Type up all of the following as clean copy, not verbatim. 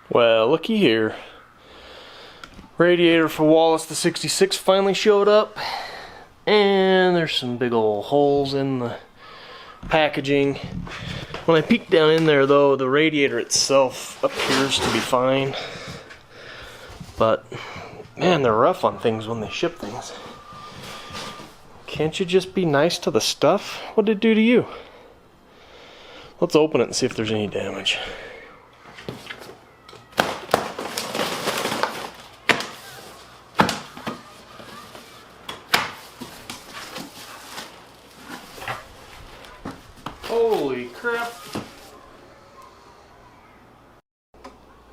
Well, looky here. Radiator for Wallace the 66 finally showed up, and there's some big old holes in the packaging. When I peek down in there though, the radiator itself appears to be fine, but man, they're rough on things when they ship things. Can't you just be nice to the stuff? What did it do to you? Let's open it and see if there's any damage. Holy crap.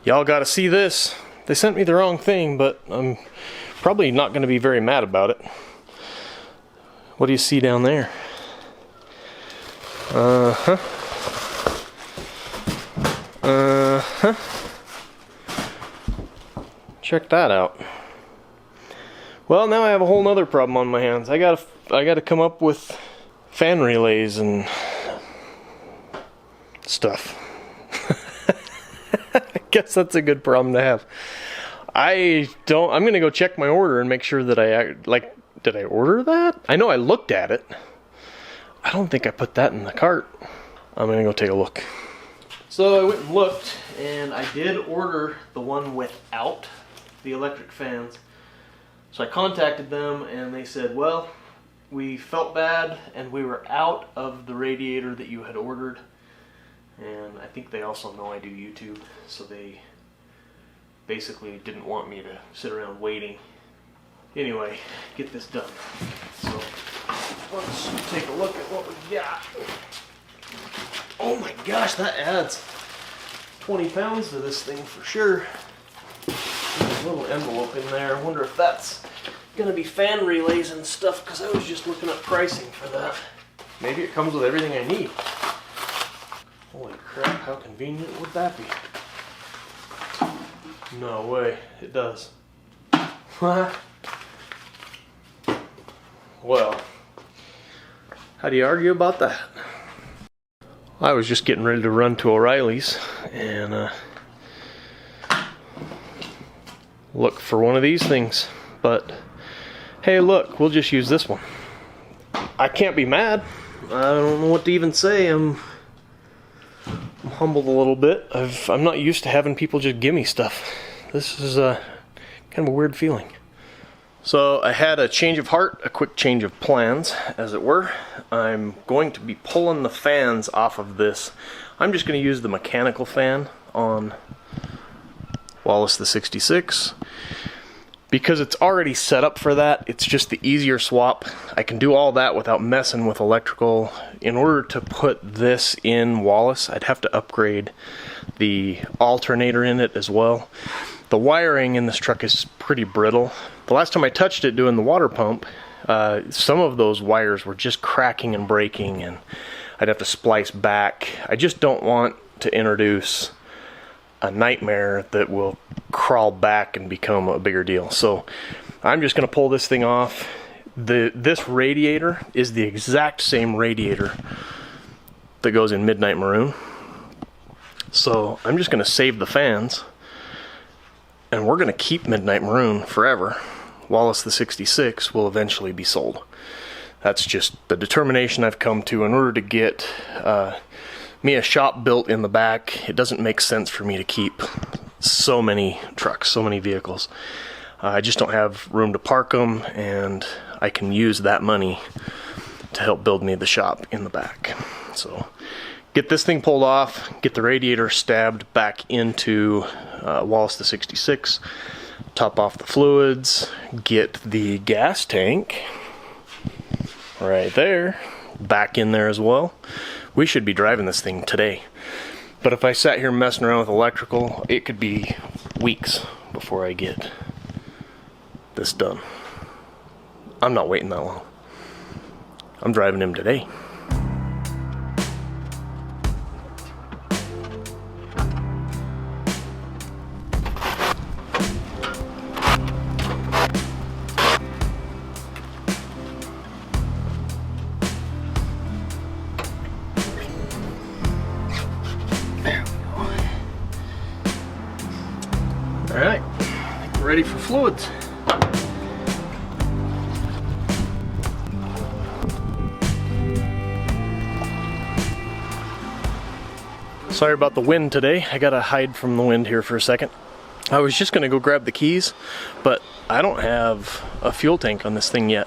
Y'all gotta see this. They sent me the wrong thing, but I'm probably not gonna be very mad about it. What do you see down there? Uh-huh. Uh-huh. Check that out. Well, now I have a whole nother problem on my hands. I gotta come up with fan relays and stuff. I guess that's a good problem to have. I'm gonna go check my order and make sure that did I order that? I know I looked at it. I don't think I put that in the cart. I'm gonna go take a look. So I went and looked, and I did order the one without the electric fans. So I contacted them, and they said, well, we felt bad, and we were out of the radiator that you had ordered. And I think they also know I do YouTube, so they basically didn't want me to sit around waiting. Anyway, get this done. So let's take a look at what we got. Oh my gosh, that adds 20 pounds to this thing for sure. There's a little envelope in there. I wonder if that's gonna be fan relays and stuff, because I was just looking up pricing for that. Maybe it comes with everything I need. Holy crap, how convenient would that be? No way, it does. Well, how do you argue about that? I was just getting ready to run to O'Reilly's and look for one of these things, but hey, look, we'll just use this one. I can't be mad. I don't know what to even say. I'm humbled a little bit. I'm not used to having people just give me stuff. This is kind of a weird feeling. So I had a change of heart, a quick change of plans, as it were. I'm going to be pulling the fans off of this. I'm just going to use the mechanical fan on Wallace the 66. Because it's already set up for that, it's just the easier swap. I can do all that without messing with electrical. In order to put this in Wallace, I'd have to upgrade the alternator in it as well. The wiring in this truck is pretty brittle. The last time I touched it doing the water pump, some of those wires were just cracking and breaking, and I'd have to splice back. I just don't want to introduce a nightmare that will crawl back and become a bigger deal. So I'm just going to pull this thing off. This radiator is the exact same radiator that goes in Midnight Maroon. So I'm just going to save the fans, and we're going to keep Midnight Maroon forever. Wallace the 66 will eventually be sold. That's just the determination I've come to. In order to get me a shop built in the back, it doesn't make sense for me to keep so many trucks, so many vehicles. I just don't have room to park them, and I can use that money to help build me the shop in the back. So get this thing pulled off, get the radiator stabbed back into Wallace the 66, top off the fluids, get the gas tank right there back in there as well. We should be driving this thing today. But if I sat here messing around with electrical, it could be weeks before I get this done. I'm not waiting that long. I'm driving him today. Alright, ready for fluids. Sorry about the wind today. I gotta hide from the wind here for a second. I was just gonna go grab the keys, but I don't have a fuel tank on this thing yet.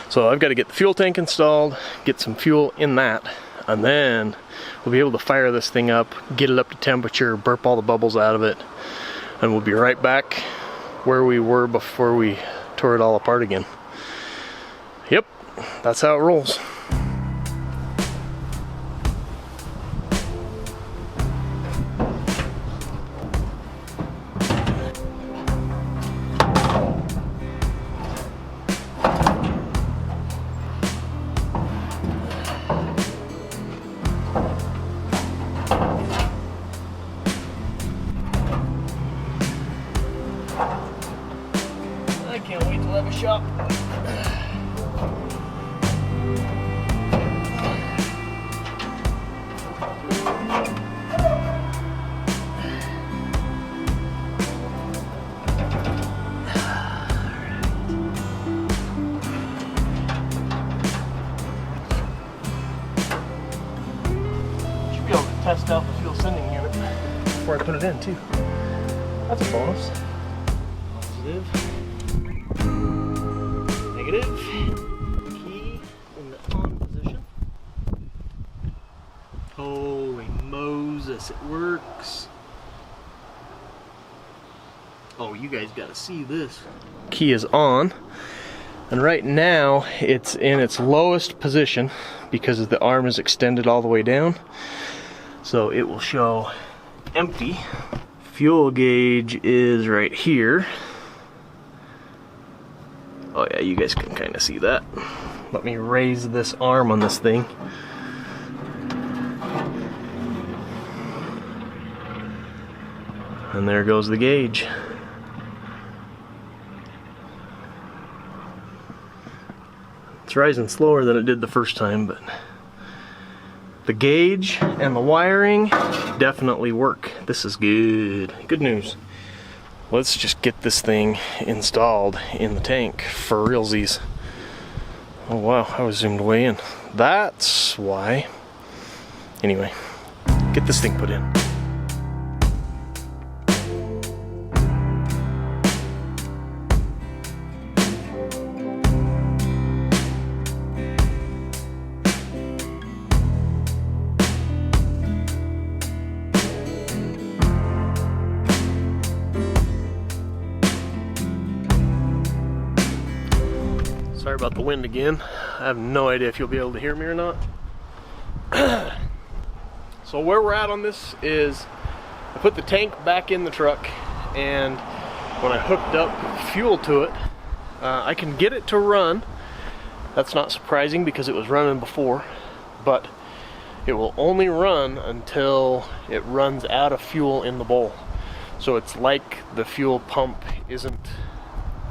So I've got to get the fuel tank installed, get some fuel in that, and then we'll be able to fire this thing up, get it up to temperature, burp all the bubbles out of it, and we'll be right back where we were before we tore it all apart again. Yep, that's how it rolls. I can't wait to have a shop. Should be able to test out the fuel sending unit before I put it in too. That's a bonus. Positive. Negative. Key in the on position. Holy Moses, it works. Oh, you guys gotta see this. Key is on, and right now it's in its lowest position because the arm is extended all the way down. So it will show empty. Fuel gauge is right here. Oh yeah, you guys can kind of see that. Let me raise this arm on this thing. And there goes the gauge. It's rising slower than it did the first time, but the gauge and the wiring definitely work. This is good. Good news. Let's just get this thing installed in the tank for realsies. Oh wow, I was zoomed way in. That's why. Anyway, get this thing put in. Sorry about the wind again. I have no idea if you'll be able to hear me or not. So where we're at on this is I put the tank back in the truck, and when I hooked up fuel to it, I can get it to run. That's not surprising because it was running before, but it will only run until it runs out of fuel in the bowl. So it's like the fuel pump isn't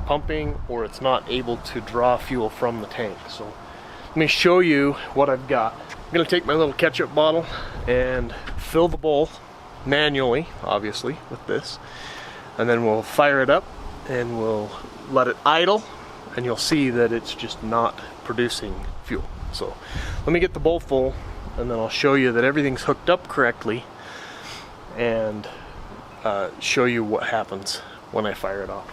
pumping, or it's not able to draw fuel from the tank. So let me show you what I've got. I'm gonna take my little ketchup bottle and fill the bowl manually, obviously, with this, and then we'll fire it up and we'll let it idle, and you'll see that it's just not producing fuel. So let me get the bowl full, and then I'll show you that everything's hooked up correctly, and show you what happens when I fire it off.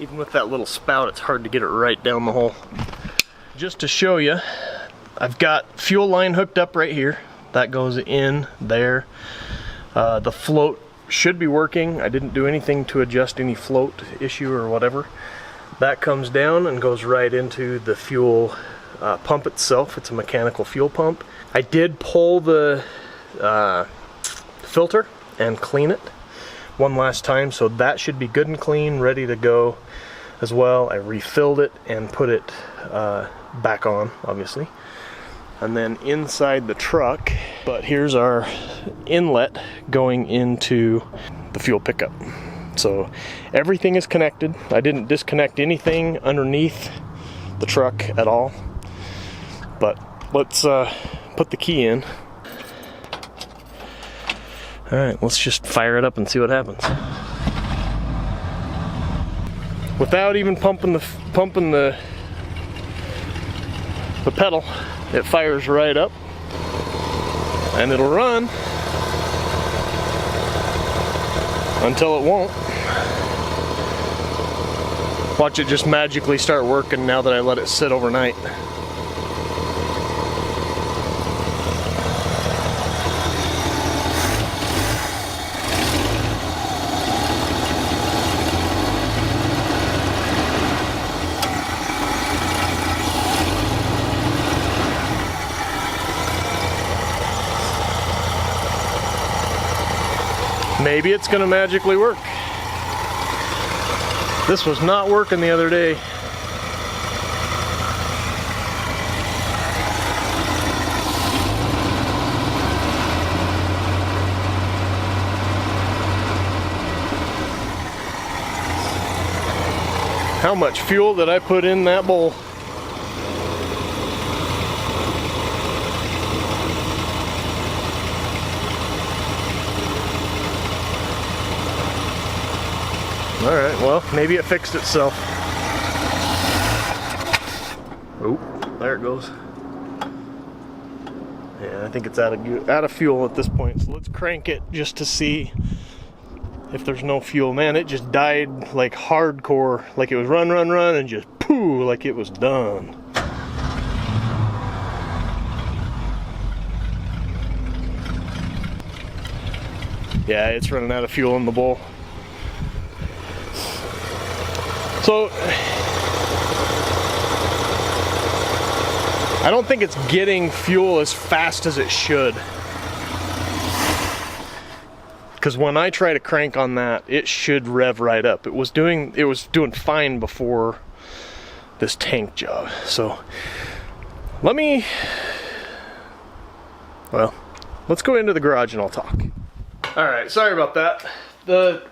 Even with that little spout, it's hard to get it right down the hole. Just to show you, I've got fuel line hooked up right here. That goes in there. The float should be working. I didn't do anything to adjust any float issue or whatever. That comes down and goes right into the fuel pump itself. It's a mechanical fuel pump. I did pull the filter and clean it one last time, so that should be good and clean, ready to go as well. I refilled it and put it back on, obviously. And then inside the truck, but here's our inlet going into the fuel pickup. So everything is connected. I didn't disconnect anything underneath the truck at all. But let's put the key in. Alright, let's just fire it up and see what happens. Without even pumping the pedal, it fires right up and it'll run until it won't. Watch it just magically start working now that I let it sit overnight. Maybe it's gonna magically work. This was not working the other day. How much fuel did I put in that bowl? Alright, well, maybe it fixed itself. Oh, there it goes. Yeah, I think it's out of fuel at this point, so let's crank it just to see if there's no fuel. Man, it just died like hardcore, like it was run, and just poo, like it was done. Yeah, it's running out of fuel in the bowl. So, I don't think it's getting fuel as fast as it should. Because when I try to crank on that, it should rev right up. It was doing fine before this tank job. So, let's go into the garage and I'll talk. Alright, sorry about that. The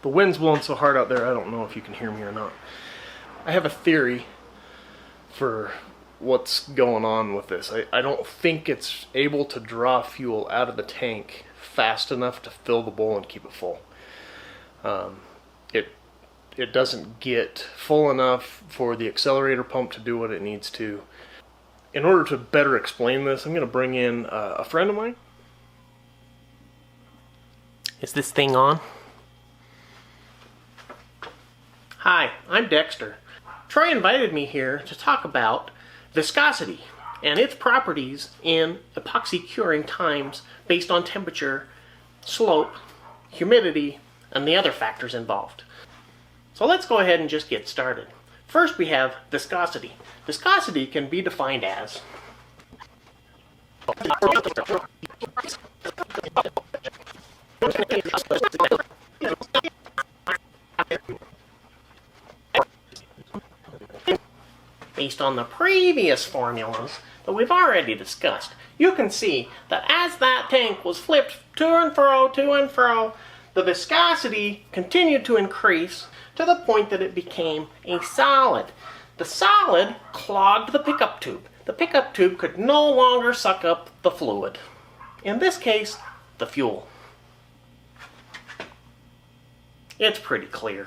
wind's blowing so hard out there, I don't know if you can hear me or not. I have a theory for what's going on with this. I don't think it's able to draw fuel out of the tank fast enough to fill the bowl and keep it full. It doesn't get full enough for the accelerator pump to do what it needs to. In order to better explain this, I'm going to bring in a friend of mine. Is this thing on? Hi, I'm Dexter. Troy invited me here to talk about viscosity and its properties in epoxy curing times based on temperature, slope, humidity, and the other factors involved. So let's go ahead and just get started. First we have viscosity. Viscosity can be defined as based on the previous formulas that we've already discussed. You can see that as that tank was flipped to and fro, the viscosity continued to increase to the point that it became a solid. The solid clogged the pickup tube. The pickup tube could no longer suck up the fluid. In this case, the fuel. It's pretty clear.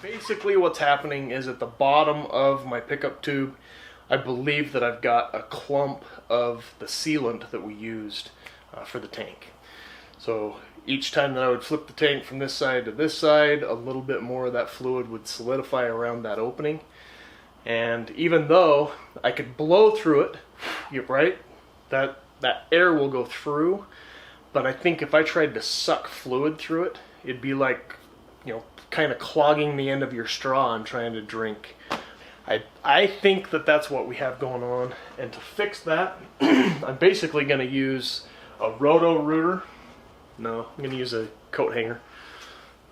Basically what's happening is at the bottom of my pickup tube, I believe that I've got a clump of the sealant that we used for the tank. So each time that I would flip the tank from this side to this side, a little bit more of that fluid would solidify around that opening. And even though I could blow through it, you're right, that air will go through, but I think if I tried to suck fluid through it, it'd be like, you know, kind of clogging the end of your straw and trying to drink. I think that that's what we have going on, and to fix that I'm basically going to use a roto rooter. No, I'm going to use a coat hanger.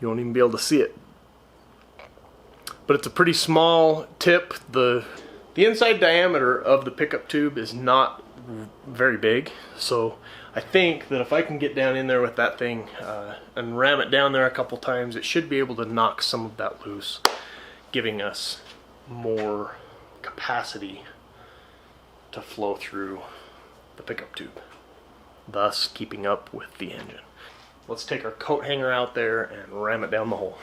You won't even be able to see it, but it's a pretty small tip. The inside diameter of the pickup tube is not very big, so I think that if I can get down in there with that thing and ram it down there a couple times, it should be able to knock some of that loose, giving us more capacity to flow through the pickup tube. thus keeping up with the engine. Let's take our coat hanger out there and ram it down the hole.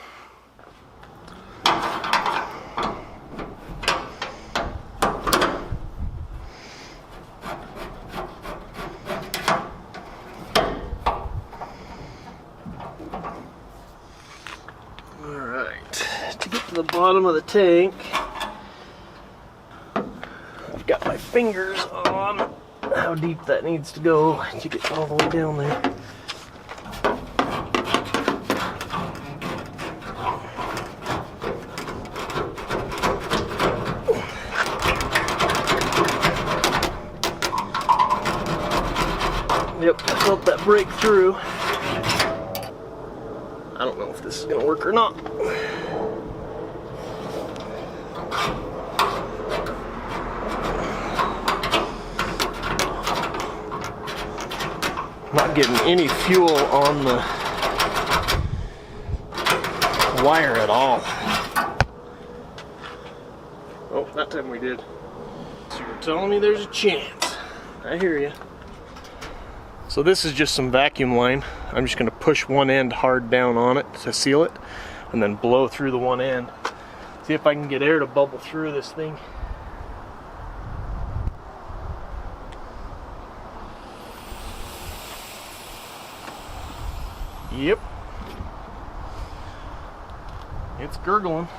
Alright, to get to the bottom of the tank, I've got my fingers on how deep that needs to go to get all the way down there. Yep, I felt that break through. I don't know if this is gonna work or not. Not getting any fuel on the wire at all. Oh, that time we did. So you're telling me there's a chance. I hear you. So this is just some vacuum line. I'm just going to push one end hard down on it to seal it, and then blow through the one end. See if I can get air to bubble through this thing. Yep. It's gurgling.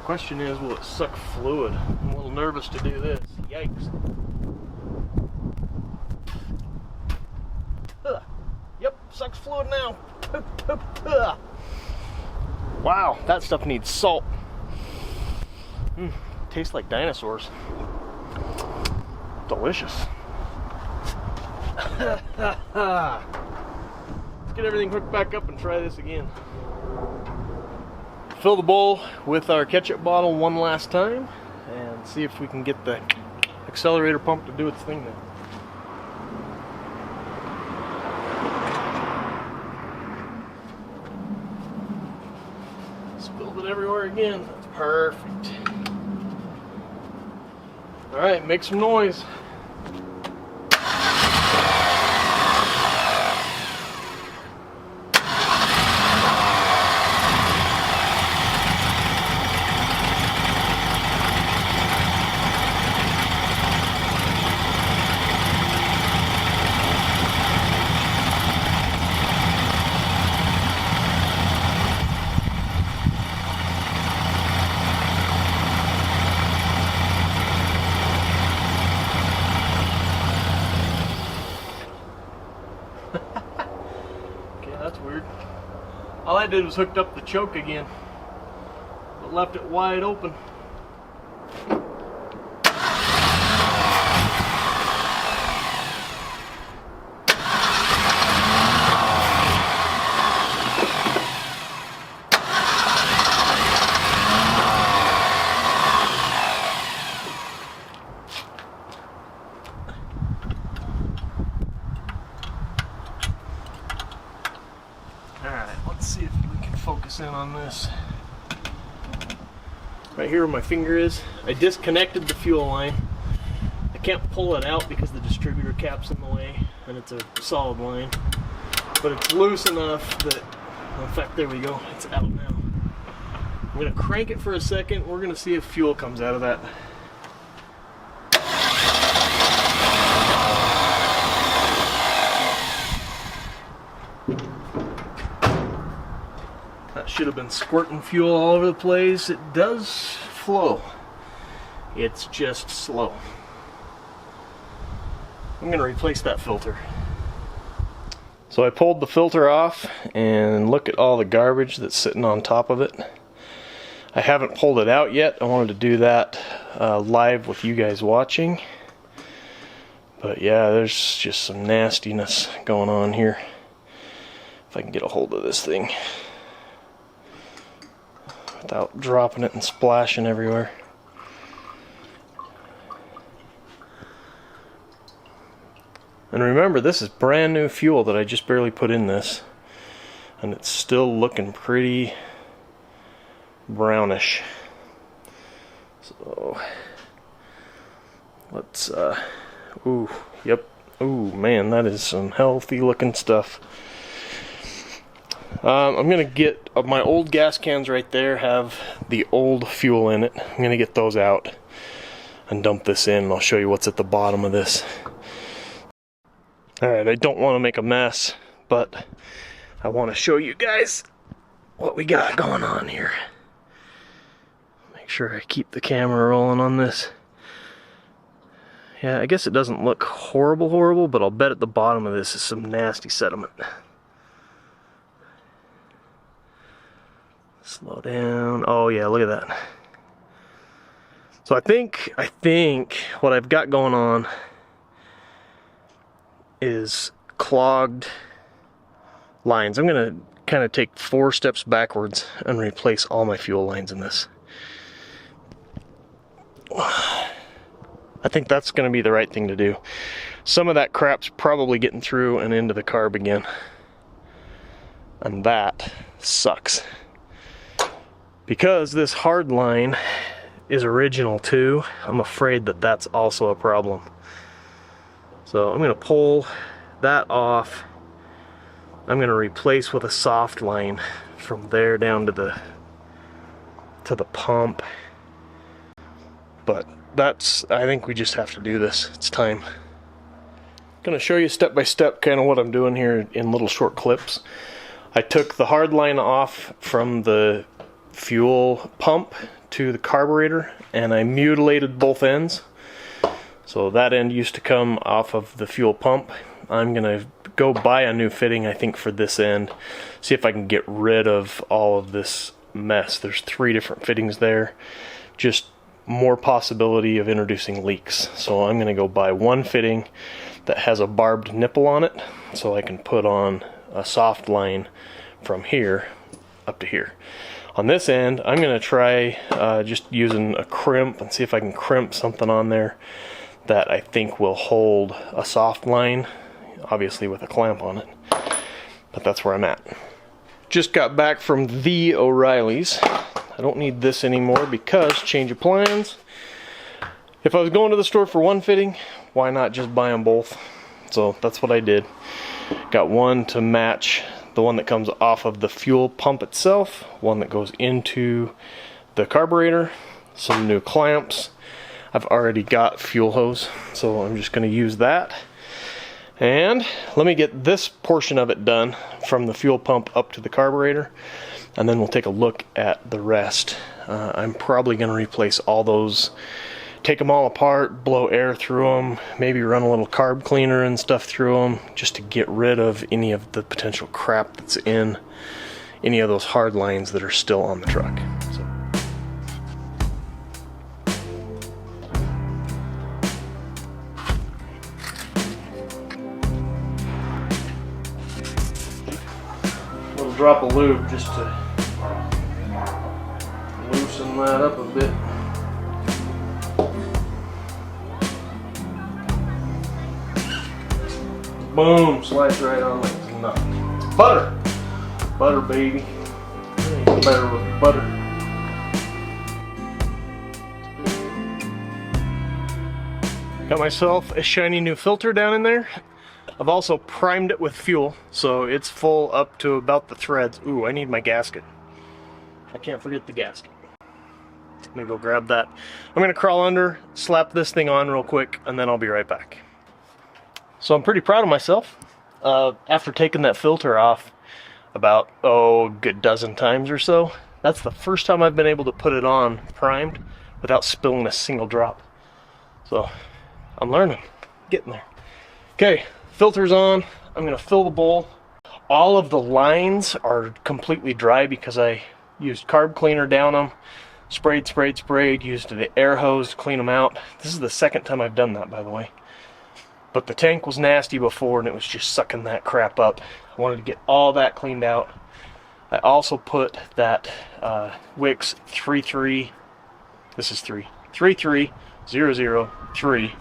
Question is, will it suck fluid? I'm a little nervous to do this. Yikes. Yep, sucks fluid now. Wow, that stuff needs salt. Tastes like dinosaurs. Delicious. Let's get everything hooked back up and try this again. Fill the bowl with our ketchup bottle one last time and see if we can get the accelerator pump to do its thing now. Spilled it everywhere again. That's perfect. Alright, make some noise. That's weird. All I did was hooked up the choke again, but left it wide open. Alright, let's see if we can focus in on this. Right here where my finger is, I disconnected the fuel line. I can't pull it out because the distributor cap's in the way and it's a solid line. But it's loose enough that, well, in fact, there we go, it's out now. I'm going to crank it for a second. We're going to see if fuel comes out of that. That should have been squirting fuel all over the place. It does flow. It's just slow. I'm going to replace that filter. So I pulled the filter off and look at all the garbage that's sitting on top of it. I haven't pulled it out yet. I wanted to do that live with you guys watching. But yeah, there's just some nastiness going on here. If I can get a hold of this thing without dropping it and splashing everywhere. And remember, this is brand new fuel that I just barely put in this, and it's still looking pretty brownish. So let's ooh, yep, Ooh, man, that is some healthy looking stuff. I'm gonna get my old gas cans right there, have the old fuel in it. I'm gonna get those out and dump this in, and I'll show you what's at the bottom of this. Alright, I don't want to make a mess, but I want to show you guys what we got going on here. Make sure I keep the camera rolling on this. Yeah, I guess it doesn't look horrible, but I'll bet at the bottom of this is some nasty sediment. Slow down. Oh yeah, look at that. So I think what I've got going on is clogged lines. I'm gonna kind of take 4 steps backwards and replace all my fuel lines in this. I think that's gonna be the right thing to do. Some of that crap's probably getting through and into the carb again, and that sucks. Because this hard line is original too, I'm afraid that that's also a problem. So I'm going to pull that off. I'm going to replace with a soft line from there down to the pump. But I think we just have to do this. It's time. I'm going to show you step by step kind of what I'm doing here in little short clips. I took the hard line off from the fuel pump to the carburetor, and I mutilated both ends. So that end used to come off of the fuel pump. I'm gonna go buy a new fitting, I think, for this end, see if I can get rid of all of this mess. There's 3 different fittings there, just more possibility of introducing leaks. So I'm gonna go buy one fitting that has a barbed nipple on it, so I can put on a soft line from here up to here. On this end, I'm going to try just using a crimp and see if I can crimp something on there that I think will hold a soft line, obviously with a clamp on it. But that's where I'm at. Just got back from the O'Reilly's. I don't need this anymore because change of plans. If I was going to the store for one fitting, why not just buy them both? So that's what I did. Got one to match the one that comes off of the fuel pump itself, one that goes into the carburetor, some new clamps. I've already got fuel hose, so I'm just going to use that. And let me get this portion of it done from the fuel pump up to the carburetor, and then we'll take a look at the rest. I'm probably going to replace all those, take them all apart, blow air through them, maybe run a little carb cleaner and stuff through them just to get rid of any of the potential crap that's in any of those hard lines that are still on the truck. So. A little drop of lube just to loosen that up a bit. Boom, slides right on like it's nothing. Butter! Butter, baby. Ain't better with butter. Got myself a shiny new filter down in there. I've also primed it with fuel, so it's full up to about the threads. Ooh, I need my gasket. I can't forget the gasket. Let me go grab that. I'm gonna crawl under, slap this thing on real quick, and then I'll be right back. So I'm pretty proud of myself. After taking that filter off about, a good dozen times or so, that's the first time I've been able to put it on primed without spilling a single drop. So I'm learning, getting there. Okay, filter's on. I'm gonna fill the bowl. All of the lines are completely dry because I used carb cleaner down them, sprayed, used the air hose to clean them out. This is the second time I've done that, by the way. But the tank was nasty before and it was just sucking that crap up. I wanted to get all that cleaned out. I also put that Wix 33, this is 33003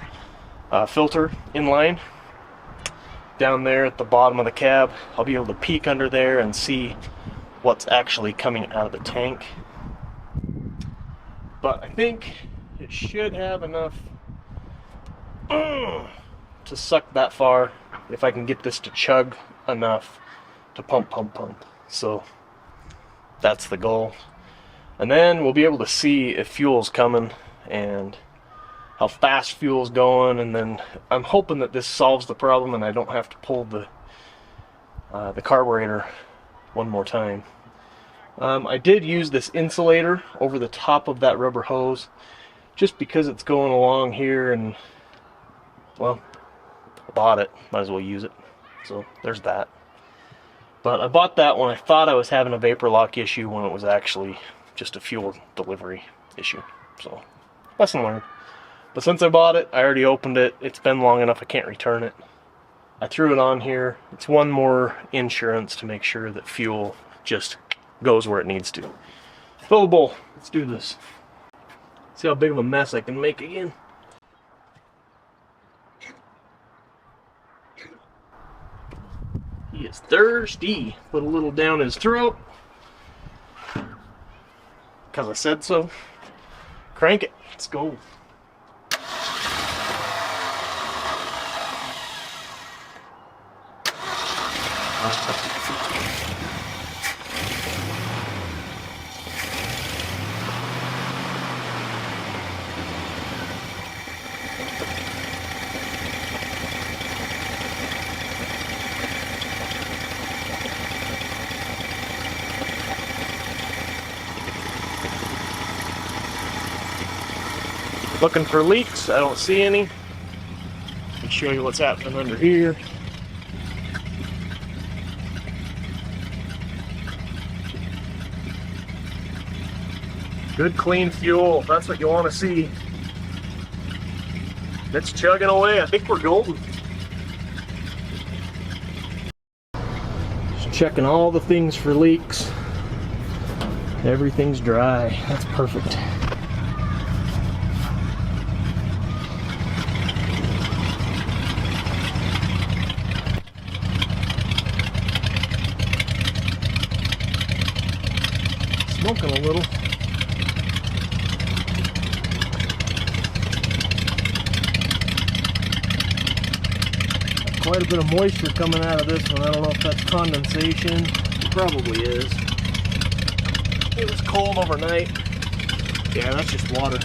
filter in line down there at the bottom of the cab. I'll be able to peek under there and see what's actually coming out of the tank. But I think it should have enough to suck that far if I can get this to chug enough to pump. So that's the goal. And then we'll be able to see if fuel's coming and how fast fuel's going, and then I'm hoping that this solves the problem and I don't have to pull the carburetor one more time. I did use this insulator over the top of that rubber hose just because it's going along here, and well, I bought it, might as well use it. So there's that. But I bought that when I thought I was having a vapor lock issue when it was actually just a fuel delivery issue. So lesson learned. But since I bought it, I already opened it. It's been long enough I can't return it. I threw it on here. It's one more insurance to make sure that fuel just goes where it needs to. Fill the bowl. Let's do this. See how big of a mess I can make again. He is thirsty. Put a little down his throat. Because I said so. Crank it. Let's go. Looking for leaks, I don't see any. Let me show you what's happening under here. Good clean fuel, that's what you want to see. It's chugging away, I think we're golden. Just checking all the things for leaks. Everything's dry, that's perfect. Smoking a little. Quite a bit of moisture coming out of this one. I don't know if that's condensation. It probably is. It was cold overnight. Yeah, that's just water.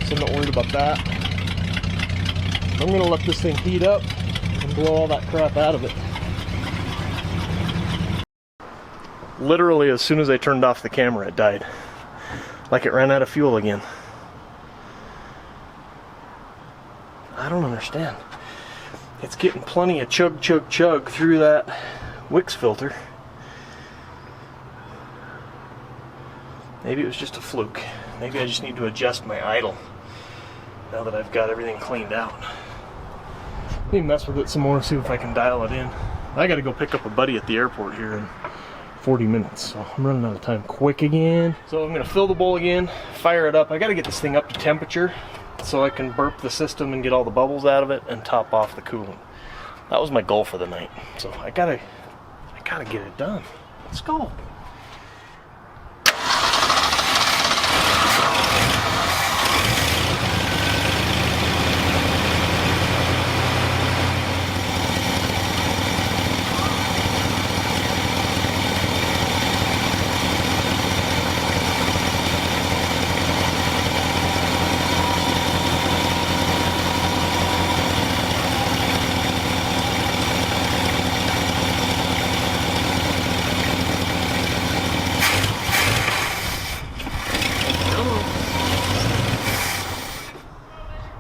So I'm not worried about that. I'm gonna let this thing heat up and blow all that crap out of it. Literally, as soon as I turned off the camera, it died. Like it ran out of fuel again. I don't understand. It's getting plenty of chug through that Wix filter. Maybe it was just a fluke. Maybe I just need to adjust my idle now that I've got everything cleaned out. Let me mess with it some more, see if I can dial it in. I gotta go pick up a buddy at the airport here in 40 minutes, so I'm running out of time quick again. So I'm gonna fill the bowl again, fire it up. I gotta get this thing up to temperature so I can burp the system and get all the bubbles out of it and top off the coolant. That was my goal for the night. So I gotta get it done. Let's go.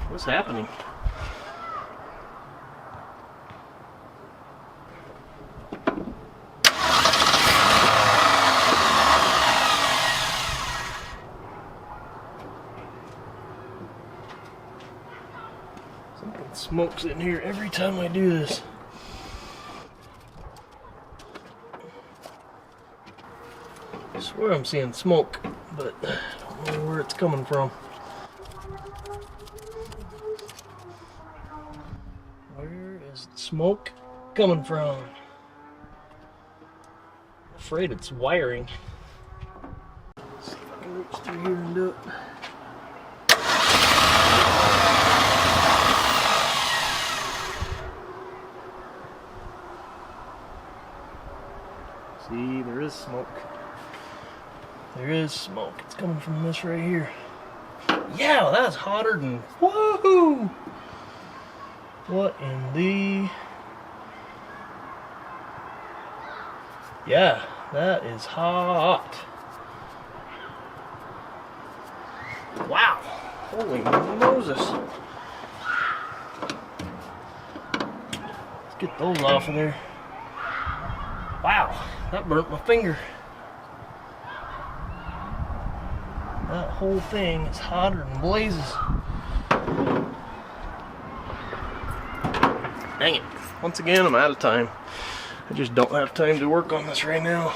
What's happening? Something smokes in here every time I do this. I swear I'm seeing smoke, but I don't know where it's coming from. Where is the smoke coming from? I'm afraid it's wiring. Let's see if I can reach through here and do it. smoke. There is smoke. It's coming from this right here. Yeah, that's hotter than... Woohoo! What in the... Yeah, that is hot. Wow. Holy Moses. Let's get those off of there. Wow, that burnt my finger. That whole thing is hotter than blazes. Dang it. Once again, I'm out of time. I just don't have time to work on this right now.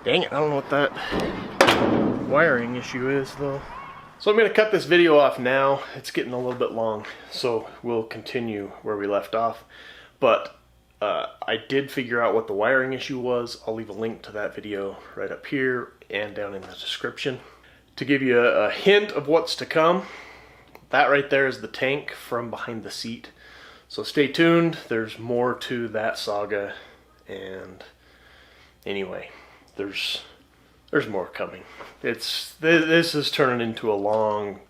Dang it, I don't know what that wiring issue is though. So I'm going to cut this video off now. It's getting a little bit long, so we'll continue where we left off. But I did figure out what the wiring issue was. I'll leave a link to that video right up here and down in the description. To give you a hint of what's to come, that right there is the tank from behind the seat. So stay tuned, there's more to that saga, and anyway, there's more coming. This is turning into a long,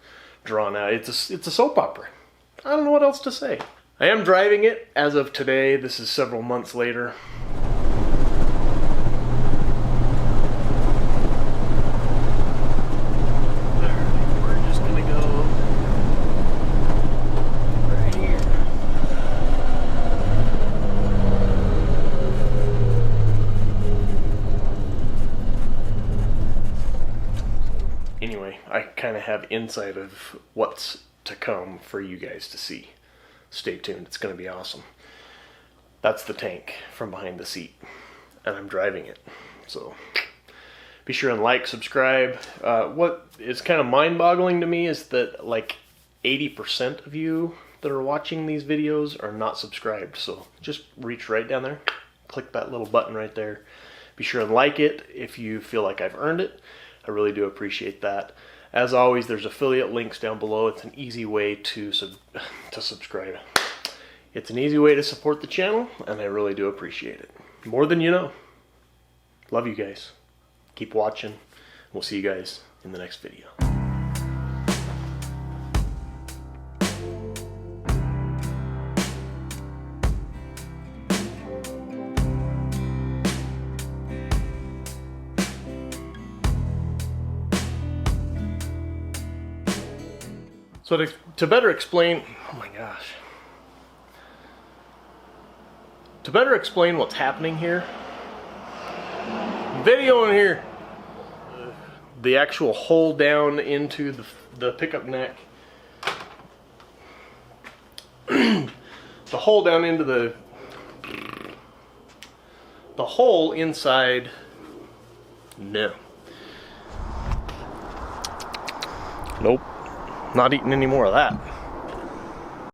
drawn out, it's a soap opera. I don't know what else to say. I am driving it as of today. This is several months later. We're just gonna go right here. Anyway, I kind of have insight of what's to come for you guys to see. Stay tuned, it's going to be awesome. That's the tank from behind the seat, and I'm driving it. So be sure and like, subscribe. What is kind of mind-boggling to me is that like 80% of you that are watching these videos are not subscribed. So just reach right down there, click that little button right there. Be sure and like it if you feel like I've earned it. I really do appreciate that. As always, there's affiliate links down below. It's an easy way to subscribe. It's an easy way to support the channel, and I really do appreciate it. More than you know. Love you guys. Keep watching. We'll see you guys in the next video. So to better explain, oh my gosh. To better explain what's happening here, video in here, the actual hole down into the pickup neck, the hole down into the hole inside, no. Nope. Not eating any more of that.